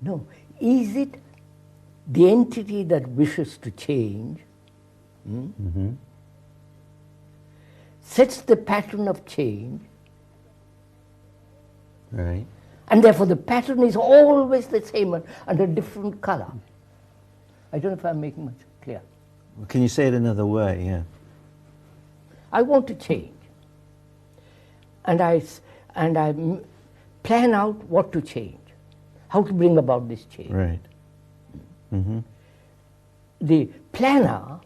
No. Is it the entity that wishes to change sets the pattern of change, Right. and therefore the pattern is always the same and a different color? I don't know if I'm making much clear. Well, can you say it another way? Yeah. I want to change, and I plan out what to change, how to bring about this change. Right. Mm-hmm. The planner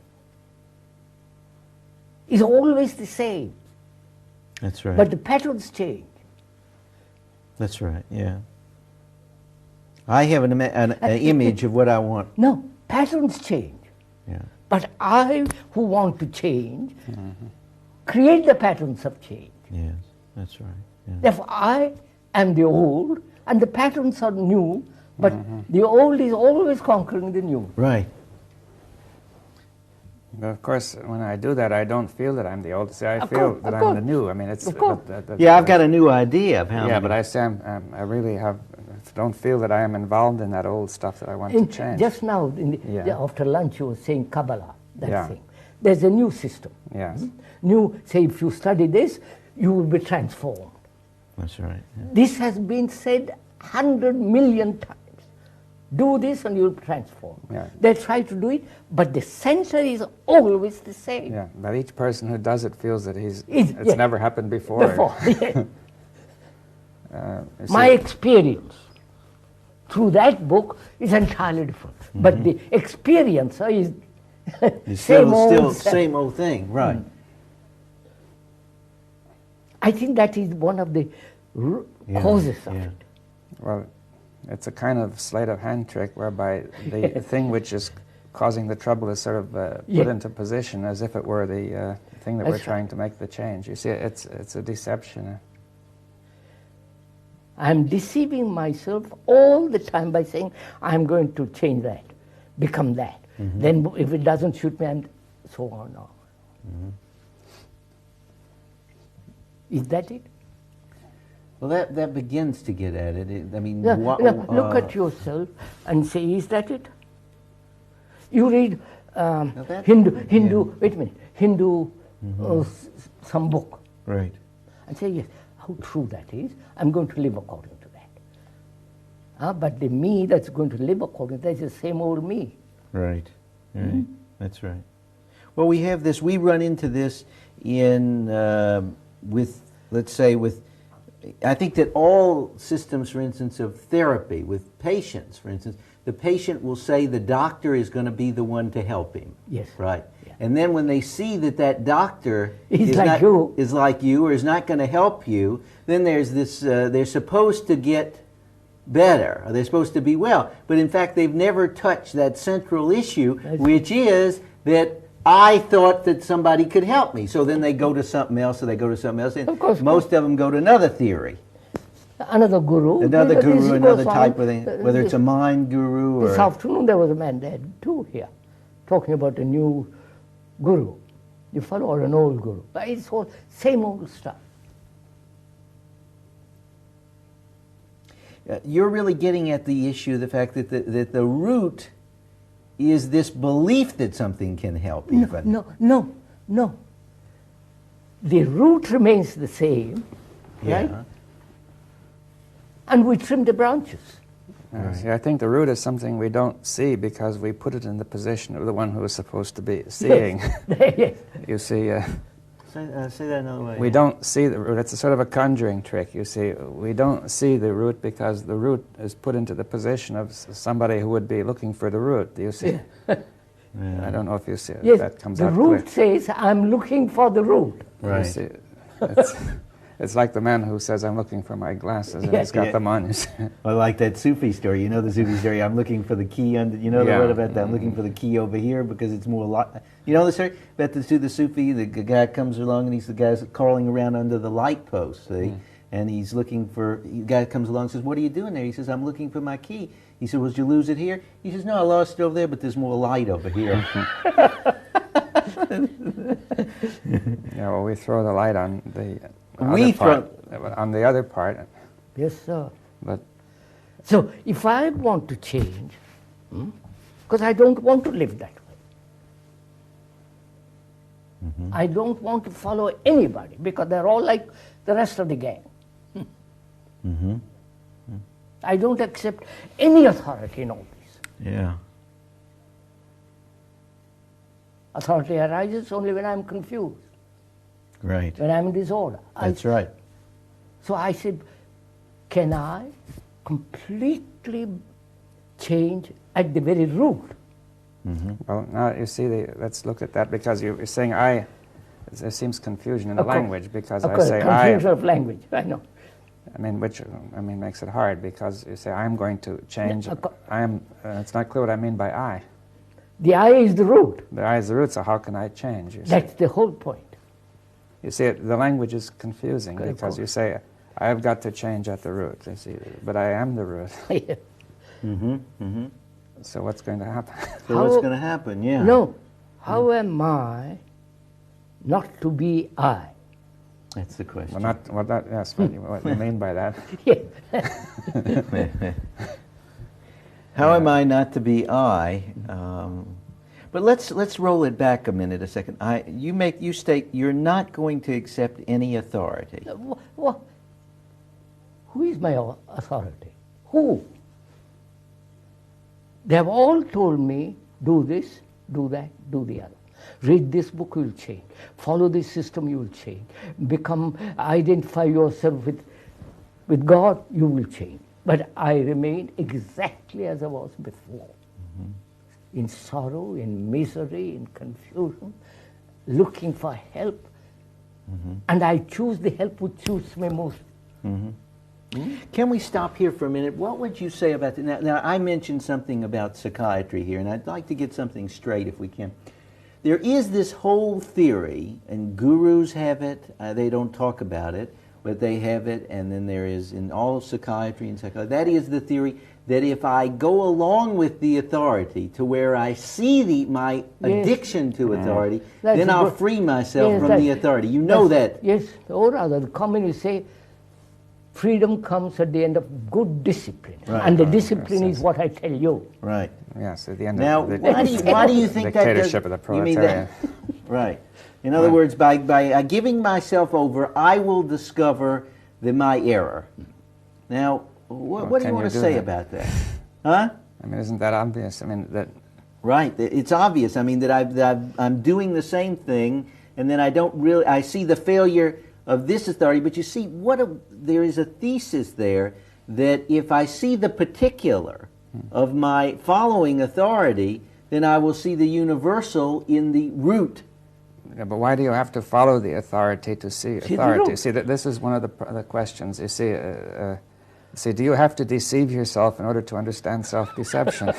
is always the same, That's right. but the patterns change. That's right. Yeah. I have an image of what I want. No, patterns change. Yeah. But I, who want to change, create the patterns of change. Yes. That's right. Yeah. Therefore, I am the old, and the patterns are new, but the old is always conquering the new. Right. But of course, when I do that, I don't feel that I'm the old. See, I Of feel course, that of I'm the course. new. I mean, it's... Of course. Yeah, I've got a new idea of how. Yeah, but I say I really don't feel that I am involved in that old stuff that I want to change. Just now, Yeah. after lunch, you were saying Kabbalah, that Yeah. thing. There's a new system. Yes. New, say, if you study this, you will be transformed. That's right. Yeah. This has been said 100 million times. Do this and you'll transform. Yeah. They try to do it, but the center is always the same. Yeah, but each person who does it feels that it's yeah. never happened before. Yeah. You see, My experience through that book is entirely different. But the experiencer is It's same still old same old thing. Right. I think that is one of the causes of it. well, it's a kind of sleight of hand trick whereby the thing which is causing the trouble is sort of put into position as if it were the thing that we're That's trying to make the change. You see, it's a deception. I'm deceiving myself all the time by saying, I'm going to change that, become that. Then if it doesn't suit me, and so on. Is that it? Well, that begins to get at it. I mean, Yeah, look at yourself and say, is that it? You read Hindu, wait a minute, Hindu, some book, Right. and say, yes, how true that is. I'm going to live according to that. But the me that's going to live according to that is the same old me. Right. Right. That's right. Well, we have this. We run into this in with, let's say, with. I think that all systems, for instance, of therapy with patients, for instance, the patient will say the doctor is going to be the one to help him. Yes. Right. Yeah. And then when they see that doctor He's is like you. is like you or is not going to help you, then there's this. They're supposed to get better, or they're supposed to be well, but in fact they've never touched that central issue, which is that I thought that somebody could help me. So then they go to something else, or they go to something else, and Of course. most of them go to another theory, Another guru. another This guru, goes another on. type of thing, whether it's a mind guru or... This afternoon there was a man there too here, talking about a new guru. You follow, or an old guru. But it's all same old stuff. You're really getting at the issue, the fact that the root is this belief that something can help even. No. The root remains the same, right? Yeah. And we trim the branches. See, I think the root is something we don't see because we put it in the position of the one who is supposed to be seeing. Yes. You see, Say that another way. we don't see the root. It's a sort of a conjuring trick. You see, we don't see the root because the root is put into the position of somebody who would be looking for the root. Do you see? I don't know if you see it. Yes, That comes the out root clear. says, I'm looking for the root. Right. You see, it's like the man who says, I'm looking for my glasses, and Yeah. he's got Yeah. them on. You see. I like that Sufi story. You know the Sufi story. I'm looking for the key under. You know the Yeah. word about that. I'm looking for the key over here because it's more. You know the story about the Sufi. The guy comes along and the guy's crawling around under the light post. See, and he's looking for. The guy comes along and says, "What are you doing there?" He says, "I'm looking for my key." He said, "Well, did you lose it here?" He says, "No, I lost it over there, but there's more light over here." Yeah, well, we throw the light on the We other part, on the other part, Yes, sir. but So if I want to change, because I don't want to live that way. I don't want to follow anybody because they're all like the rest of the gang. I don't accept any authority in all this. Yeah. Authority arises only when I'm confused, Right. when I'm in disorder. That's right. So I said, can I completely change at the very root? Well, now you see, let's look at that because you're saying I. There seems confusion in the Of course. language because Of I course, say confusion I. of language, I know. Which makes it hard because you say I'm going to change. Yeah, I am. It's not clear what I mean by I. The I is the root. The I is the root, so how can I change? You see? That's the whole point. You see, the language is confusing Good because point. you say I've got to change at the root. You see, but I am the root. So what's going to happen? So How- what's going to happen? Yeah. No, how am I not to be I? That's the question. Yes. What do you mean by that? Yeah. How am I not to be I? But let's roll it back a minute, a second. You state you're not going to accept any authority. Who is my authority? Who? They have all told me, do this, do that, do the other. Read this book, you'll change. Follow this system, you will change. Identify yourself with God, you will change. But I remain exactly as I was before. In sorrow, in misery, in confusion, looking for help. And I choose the help which suits me most. Can we stop here for a minute? What would you say about that? Now, I mentioned something about psychiatry here, and I'd like to get something straight if we can. There is this whole theory, and gurus have it, they don't talk about it, but they have it, and then there is in all of psychiatry and psychology, that is the theory that if I go along with the authority to where I see my addiction to authority, That's then a I'll good- free myself Yes, from that- the authority. You know that. Yes, or rather, the communists say freedom comes at the end of good discipline. Right. And the discipline is what I tell you. Right. Yes, at the end Now, of the why do you think that does? dictatorship of the You mean that? proletariat. Right. In other words, by giving myself over, I will discover my error. Now, what do can you want you to do say that? about that? Huh? Isn't that obvious? That Right. It's obvious. I mean, I'm doing the same thing, and then I see the failure of this authority, but you see, there is a thesis there that if I see the particular of my following authority, then I will see the universal in the root. Yeah, but why do you have to follow the authority to see the authority? root. See, this is one of the questions. You see, do you have to deceive yourself in order to understand self-deception?